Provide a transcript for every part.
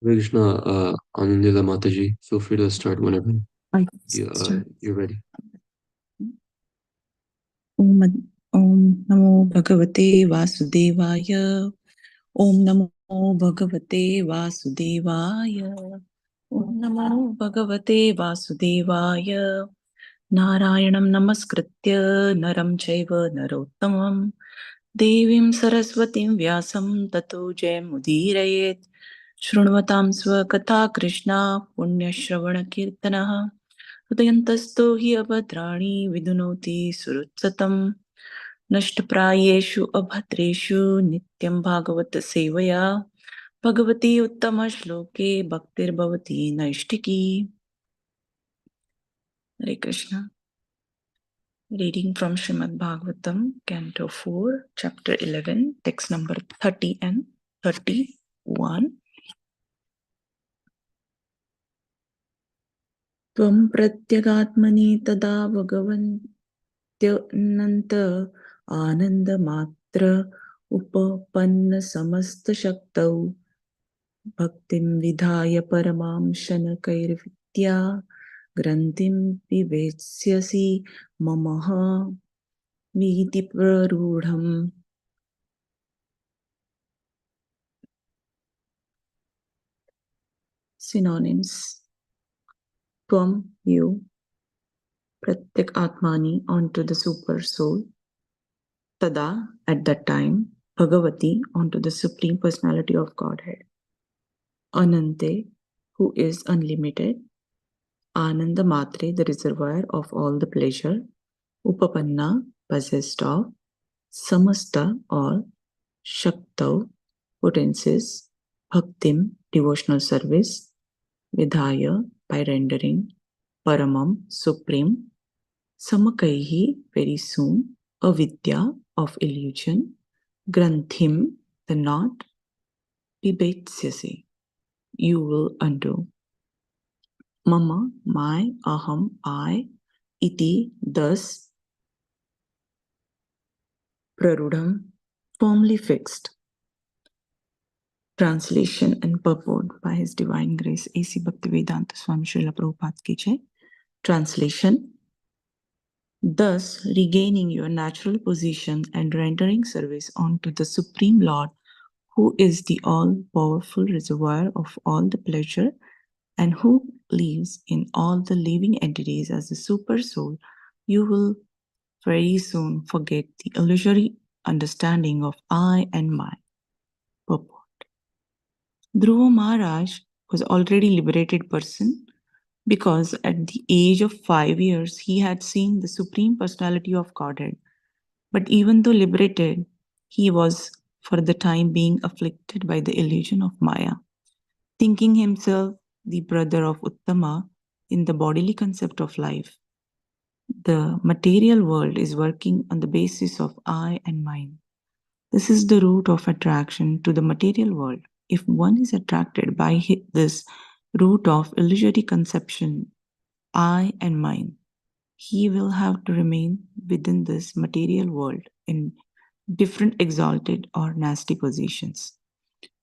Krishna, Anandila Mataji, feel free to start whenever I start. you're ready. Om, Om Namo Bhagavate Vasudevaya. Om Namo Bhagavate Vasudevaya. Om Namo Bhagavate Vasudevaya. Narayanam Namaskritya Naram Chaiva Narottamam Devim Saraswatim Vyasam Tato Jayamudhirayet Shrunvatam Swakatha Krishna Punya Shravana Kirtanaha हृदयन्तस्थो हि अभद्राणि विदुनोति सुहृत्सतं नष्टप्रायेषु अभद्रेषु नित्यं भागवत सेवया Bhagwati उत्तमश्लोके भक्तिर्भवति नैष्टिकी. Hare Krishna. Reading from Srimad Bhagavatam, Canto 4, Chapter 11, text number 30 and 31. Tvam pratyagatmani tada भगवन्त्यनन्त आनन्दमात्र उपपन्न समस्तशक्तौ भक्तिं विधाय परमां शनकैर्विद्या ग्रन्थिं विवेत्स्यसि ममः वीति प्ररूढम्. Synonyms: Tvam, you; Pratyak Atmani, onto the super soul; Tada, at that time; Bhagavati, onto the Supreme Personality of Godhead; Anante, who is unlimited; Ananda Matre, the reservoir of all the pleasure; Upapanna, possessed of; Samasta, all; Shaktav, potencies; Bhaktim, devotional service; Vidhaya, by rendering; Paramam, supreme; Samakaihi, very soon; Avidya, of illusion; Granthim, the knot; Pibetsyasi, you will undo; Mama, my; Aham, I; Iti, thus; Prarudham, firmly fixed. Translation and purport by His Divine Grace A.C. Bhaktivedanta Swami Srila Prabhupada Ki Jai. Translation: thus, regaining your natural position and rendering service unto the Supreme Lord, who is the all-powerful reservoir of all the pleasure and who lives in all the living entities as the super soul, you will very soon forget the illusory understanding of I and my. Purport: Dhruva Maharaj was already liberated person because at the age of 5 years he had seen the Supreme Personality of Godhead. But even though liberated, he was for the time being afflicted by the illusion of Maya, thinking himself the brother of Uttama in the bodily concept of life. The material world is working on the basis of I and mine. This is the root of attraction to the material world. If one is attracted by this root of illusory conception, I and mine, he will have to remain within this material world in different exalted or nasty positions.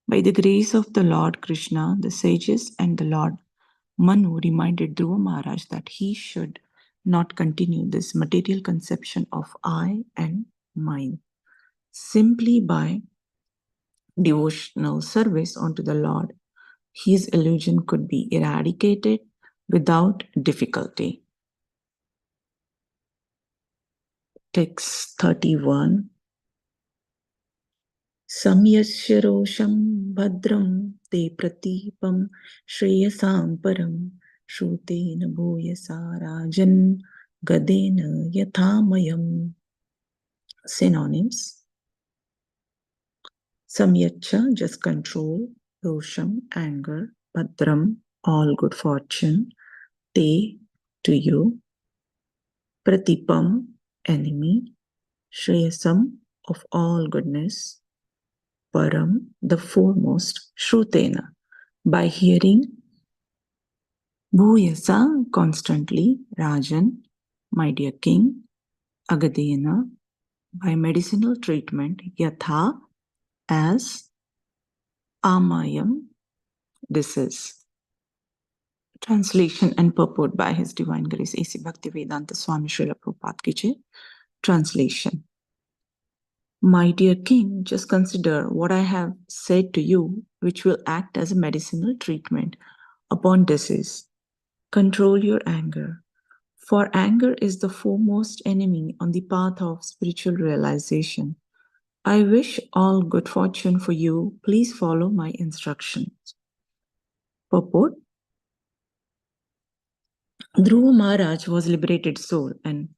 By the grace of the Lord Krishna, the sages and the Lord Manu reminded Dhruva Maharaj that he should not continue this material conception of I and mine. Simply by devotional service unto the Lord, his illusion could be eradicated without difficulty. Text 31. Samyasya rosham bhadram te pratipam shreyasam param shrutena bhuyasa rajan gadena yathamayam. Synonyms: Samyacha, just control; rosham, anger; bhadram, all good fortune; te, to you; pratipam, enemy; shreyasam, of all goodness; param, the foremost; shrutena, by hearing; bhuyasa, constantly; rajan, my dear king; agadena, by medicinal treatment; yatha, as; amayam, disease. Translation and purport by His Divine Grace A.C. Bhaktivedanta Swami Srila Prabhupada Ki Jai. Translation. My dear King, just consider what I have said to you, which will act as a medicinal treatment upon disease. Control your anger, for anger is the foremost enemy on the path of spiritual realization. I wish all good fortune for you. Please follow my instructions. Purport. Dhruva Maharaj was liberated soul, and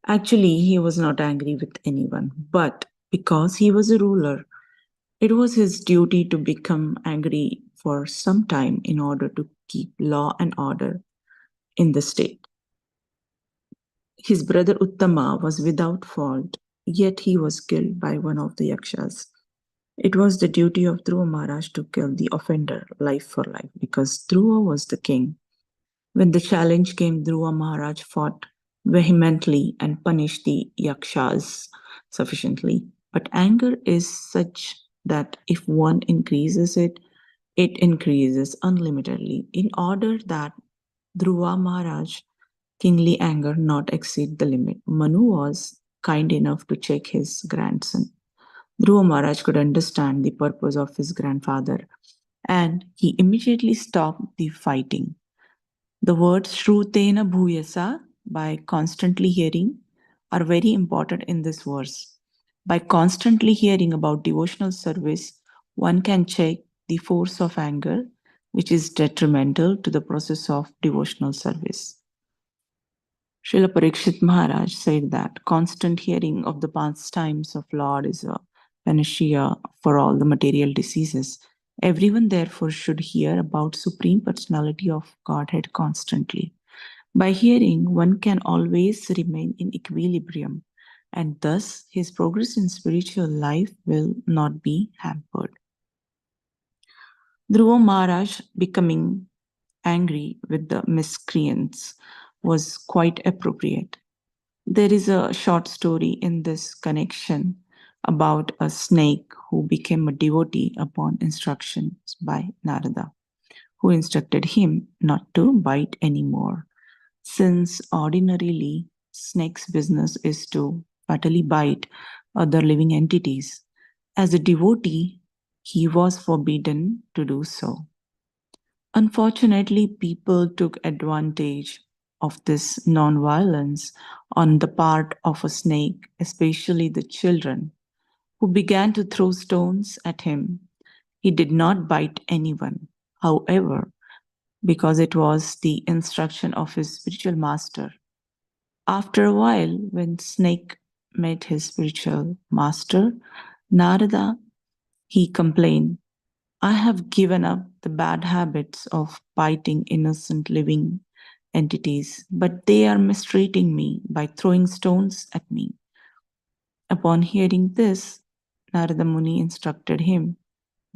actually he was not angry with anyone, but because he was a ruler, it was his duty to become angry for some time in order to keep law and order in the state. His brother Uttama was without fault, yet he was killed by one of the yakshas. It was the duty of Dhruva Maharaj to kill the offender life for life because Dhruva was the king. When the challenge came, Dhruva Maharaj fought vehemently and punished the yakshas sufficiently. But anger is such that if one increases it, it increases unlimitedly. In order that Dhruva Maharaj kingly anger not exceed the limit, Manu was kind enough to check his grandson. Dhruva Maharaj could understand the purpose of his grandfather and he immediately stopped the fighting. The words Shrutena Bhuyasa, by constantly hearing, are very important in this verse. By constantly hearing about devotional service, one can check the force of anger, which is detrimental to the process of devotional service. Srila Parikshit Maharaj said that constant hearing of the pastimes of Lord is a panacea for all the material diseases. Everyone therefore should hear about Supreme Personality of Godhead constantly. By hearing, one can always remain in equilibrium, and thus his progress in spiritual life will not be hampered. Dhruva Maharaj becoming angry with the miscreants was quite appropriate. There is a short story in this connection about a snake who became a devotee upon instructions by Narada, who instructed him not to bite anymore. Since ordinarily snake's business is to fatally bite other living entities, as a devotee, he was forbidden to do so. Unfortunately, people took advantage of this non-violence on the part of a snake, especially the children, who began to throw stones at him. He did not bite anyone, however, because it was the instruction of his spiritual master. After a while, when Snake met his spiritual master, Narada, he complained, I have given up the bad habits of biting innocent living entities, but they are mistreating me by throwing stones at me. Upon hearing this, Narada Muni instructed him,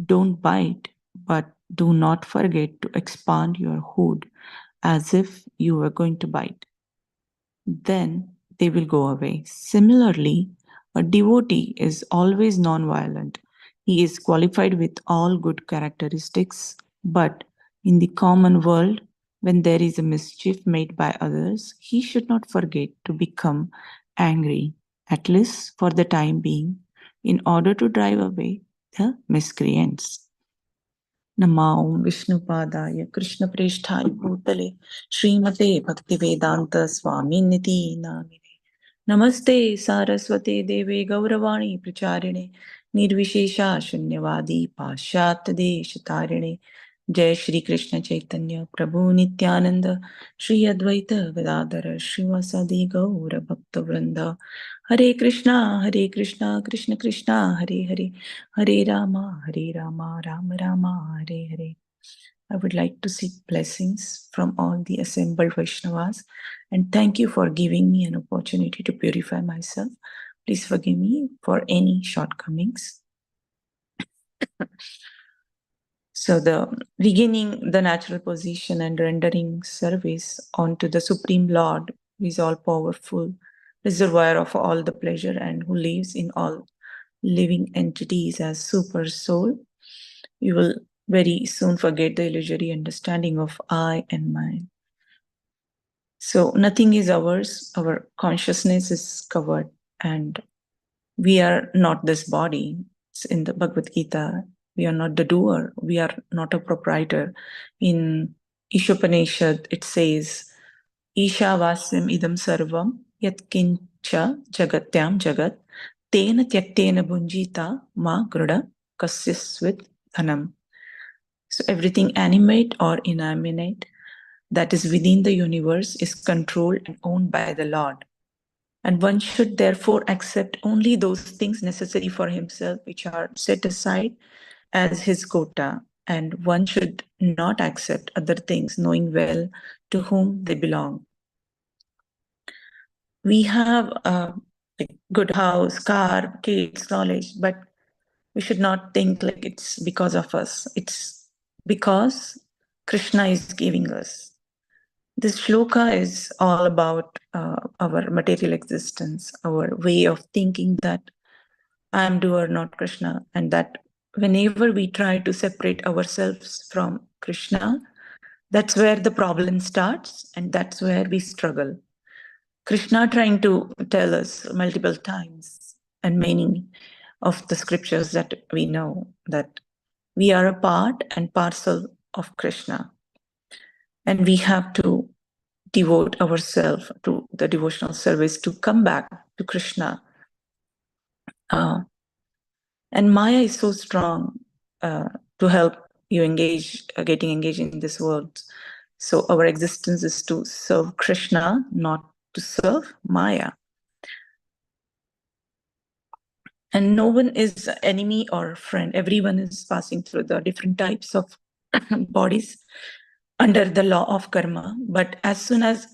don't bite, but do not forget to expand your hood as if you were going to bite. Then they will go away. Similarly, a devotee is always non-violent. He is qualified with all good characteristics, but in the common world, when there is a mischief made by others, he should not forget to become angry, at least for the time being, in order to drive away the miscreants. Namo Vishnupadaya Krishna Preshthaya Bhutale Srimate Bhaktivedanta Swami Niti Namine Namaste Saraswate Deve Gauravani Pracharine Nirvishesha Shunyavadi Pashat Deshatarine Jai Shri Krishna Chaitanya Prabhu Nityananda Shri Advaita Gadadhara Srivasadi Gaura Bhakta Vrinda Hare Krishna Krishna Krishna Hare Hare Hare Rama Rama Rama Hare Hare. I would like to seek blessings from all the assembled Vaishnavas and thank you for giving me an opportunity to purify myself. Please forgive me for any shortcomings. So the regaining the natural position and rendering service unto the Supreme Lord, who is all powerful, reservoir of all the pleasure and who lives in all living entities as super soul. We will very soon forget the illusory understanding of I and mine. So nothing is ours, our consciousness is covered, and we are not this body. It's in the Bhagavad Gita, we are not the doer, we are not a proprietor. In Ishopanishad, it says, Ishavasyam idam sarvam yatkincha jagatyam jagat tena tyaktena bunjita ma gruda kasyasvit dhanam. So everything animate or inanimate that is within the universe is controlled and owned by the Lord. And one should therefore accept only those things necessary for himself which are set aside as his quota, and one should not accept other things knowing well to whom they belong. We have a good house, car, kids, knowledge, but we should not think like it's because of us. It's because Krishna is giving us. This shloka is all about our material existence, our way of thinking that I am doer, not Krishna, and that whenever we try to separate ourselves from Krishna, that's where the problem starts and that's where we struggle. Krishna trying to tell us multiple times and many of the scriptures that we know that we are a part and parcel of Krishna. And we have to devote ourselves to the devotional service to come back to Krishna. And Maya is so strong to help you getting engaged in this world. So our existence is to serve Krishna, not to serve Maya. And no one is enemy or friend. Everyone is passing through the different types of bodies under the law of karma. But as soon as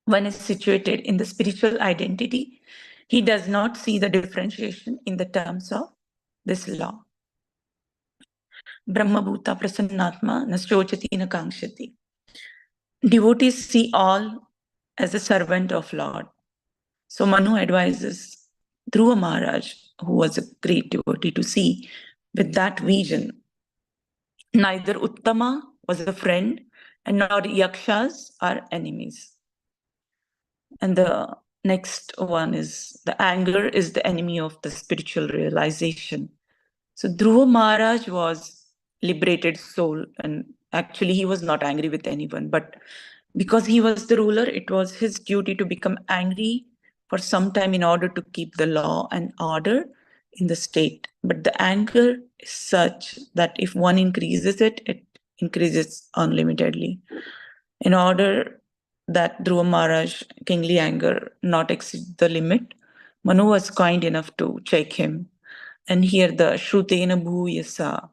one is situated in the spiritual identity, he does not see the differentiation in the terms of this law. Brahma Bhuta Prasannatma Nashochati na Kangshati. Devotees see all as a servant of Lord. So Manu advises Dhruva Maharaj, who was a great devotee, to see with that vision. Neither Uttama was a friend and nor Yakshas are enemies. And the next one is the anger is the enemy of the spiritual realization. So Dhruva Maharaj was liberated soul, and actually he was not angry with anyone, but because he was the ruler, it was his duty to become angry for some time in order to keep the law and order in the state. But the anger is such that if one increases it, it increases unlimitedly. In order that Dhruva Maharaj, kingly anger, not exceed the limit, Manu was kind enough to check him. And here the Shrutena Bhuyasa,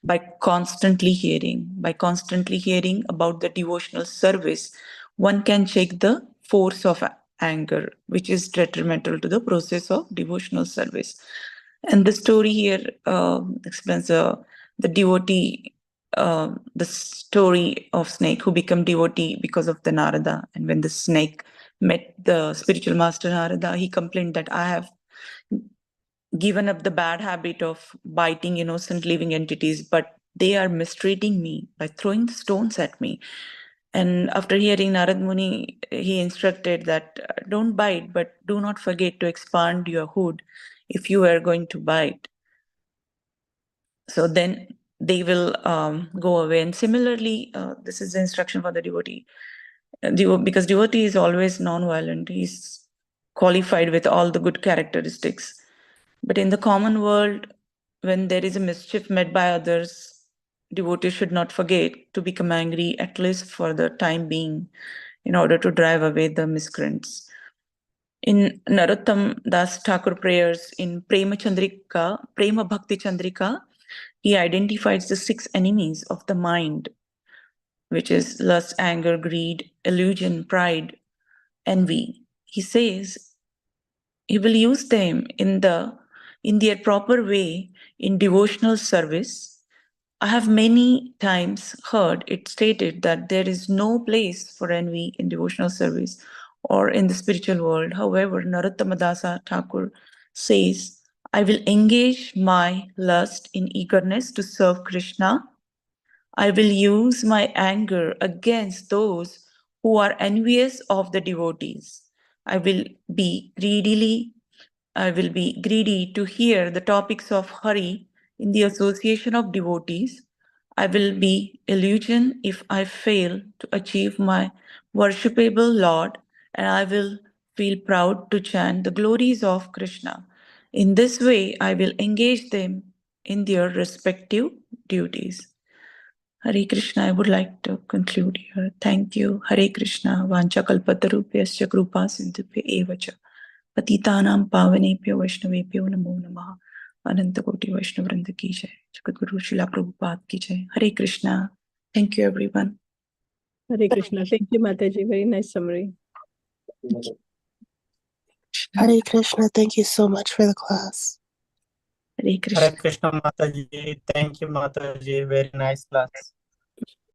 by constantly hearing about the devotional service, one can check the force of anger, which is detrimental to the process of devotional service. And the story here explains the devotee, the story of snake who became devotee because of the Narada. And when the snake met the spiritual master Narada, he complained that I have given up the bad habit of biting innocent living entities, but they are mistreating me by throwing the stones at me. And after hearing Narad Muni, he instructed that don't bite, but do not forget to expand your hood if you are going to bite. So then they will go away. And similarly, this is the instruction for the devotee. Because devotee is always non-violent. He's qualified with all the good characteristics. But in the common world, when there is a mischief met by others, devotees should not forget to become angry, at least for the time being, in order to drive away the miscreants. In Narottam Das Thakur prayers in Prema Bhakti Chandrika, he identifies the 6 enemies of the mind, which is lust, anger, greed, illusion, pride, envy. He says he will use them in their proper way in devotional service. I have many times heard it stated that there is no place for envy in devotional service or in the spiritual world. However, Narottama Dasa Thakur says, I will engage my lust in eagerness to serve Krishna. I will use my anger against those who are envious of the devotees. I will be greedy to hear the topics of Hari in the association of devotees. I will be illusion if I fail to achieve my worshipable Lord, and I will feel proud to chant the glories of Krishna. In this way, I will engage them in their respective duties. Hare Krishna, I would like to conclude here. Thank you. Hare Krishna. Vancha kalpatarupyascha krupa sindhubhya evacha. Patitanam pavanebhyo vaishnavebhyo namo namaha. Ananta Koti Vaishnav Vrinda ki jai. Jagadguru Srila Prabhupada ki jai. Hare Krishna. Thank you everyone. Hare Krishna. Thank you, Mataji. Very nice summary. Hare Krishna. Thank you so much for the class. Hare Krishna. Hare Krishna Mataji. Thank you Mataji. Very nice class.